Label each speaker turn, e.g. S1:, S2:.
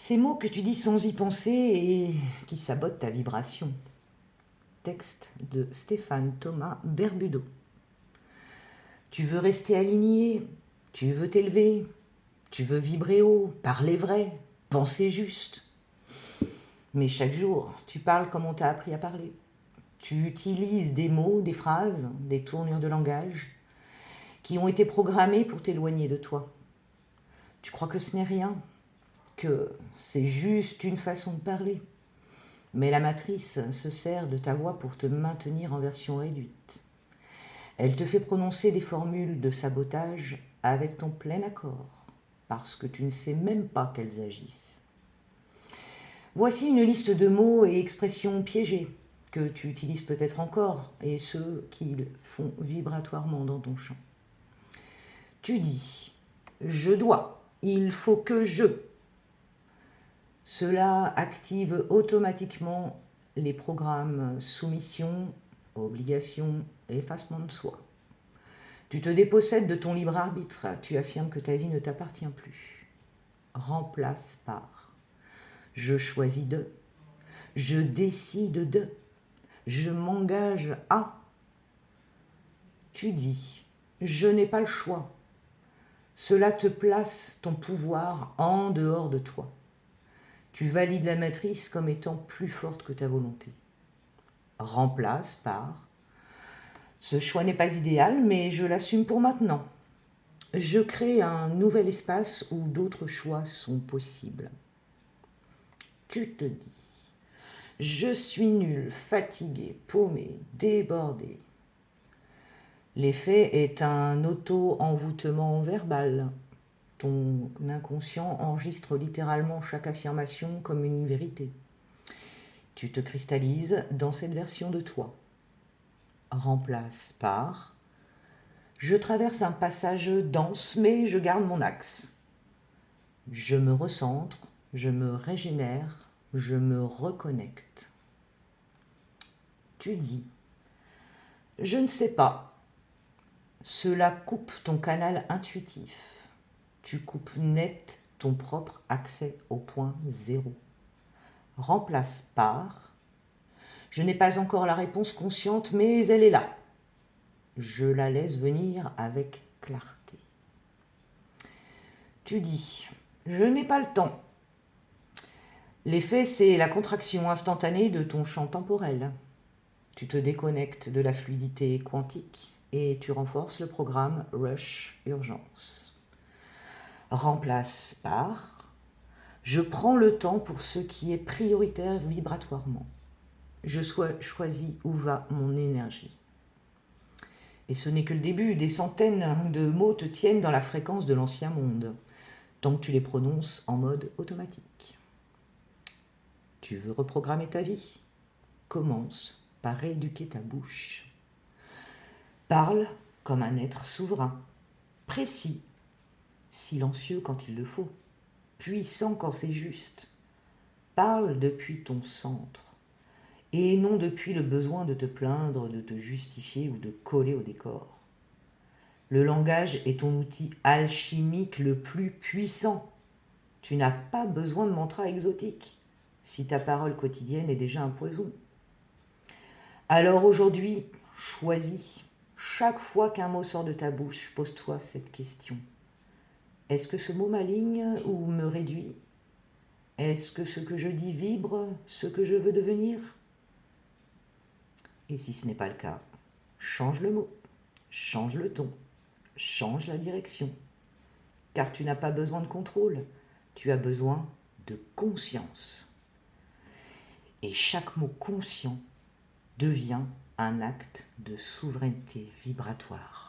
S1: Ces mots que tu dis sans y penser et qui sabotent ta vibration. Texte de Stéphane Thomas Berbudo. Tu veux rester aligné, tu veux t'élever, tu veux vibrer haut, parler vrai, penser juste. Mais chaque jour, tu parles comme on t'a appris à parler. Tu utilises des mots, des phrases, des tournures de langage qui ont été programmés pour t'éloigner de toi. Tu crois que ce n'est rien, que c'est juste une façon de parler. Mais la matrice se sert de ta voix pour te maintenir en version réduite. Elle te fait prononcer des formules de sabotage avec ton plein accord, parce que tu ne sais même pas qu'elles agissent. Voici une liste de mots et expressions piégés que tu utilises peut-être encore et ceux qu'ils font vibratoirement dans ton champ. Tu dis « je dois »,« il faut que je ». Cela active automatiquement les programmes soumission, obligation, effacement de soi. Tu te dépossèdes de ton libre arbitre, tu affirmes que ta vie ne t'appartient plus. Remplace par « je choisis de »,« je décide de »,« je m'engage à ». Tu dis « je n'ai pas le choix ». Cela te place ton pouvoir en dehors de toi. Tu valides la matrice comme étant plus forte que ta volonté. Remplace par « ce choix n'est pas idéal, mais je l'assume pour maintenant. Je crée un nouvel espace où d'autres choix sont possibles. » Tu te dis « je suis nul, fatigué, paumé, débordé. » L'effet est un auto-envoûtement verbal. Ton inconscient enregistre littéralement chaque affirmation comme une vérité. Tu te cristallises dans cette version de toi. Remplace par « je traverse un passage dense, mais je garde mon axe. Je me recentre, je me régénère, je me reconnecte. » Tu dis « je ne sais pas ». Cela coupe ton canal intuitif. Tu coupes net ton propre accès au point zéro. Remplace par « je n'ai pas encore la réponse consciente, mais elle est là. Je la laisse venir avec clarté. » Tu dis « je n'ai pas le temps ». L'effet, c'est la contraction instantanée de ton champ temporel. Tu te déconnectes de la fluidité quantique et tu renforces le programme Rush Urgence. Remplace par « je prends le temps pour ce qui est prioritaire vibratoirement. Je choisis où va mon énergie. » Et ce n'est que le début, des centaines de mots te tiennent dans la fréquence de l'ancien monde, tant que tu les prononces en mode automatique. Tu veux reprogrammer ta vie? Commence par rééduquer ta bouche. Parle comme un être souverain, précis, silencieux quand il le faut, puissant quand c'est juste. Parle depuis ton centre et non depuis le besoin de te plaindre, de te justifier ou de coller au décor. Le langage est ton outil alchimique le plus puissant. Tu n'as pas besoin de mantras exotiques si ta parole quotidienne est déjà un poison. Alors aujourd'hui, choisis. Chaque fois qu'un mot sort de ta bouche, pose-toi cette question. Est-ce que ce mot m'aligne ou me réduit? Est-ce que ce que je dis vibre ce que je veux devenir? Et si ce n'est pas le cas, change le mot, change le ton, change la direction. Car tu n'as pas besoin de contrôle, tu as besoin de conscience. Et chaque mot conscient devient un acte de souveraineté vibratoire.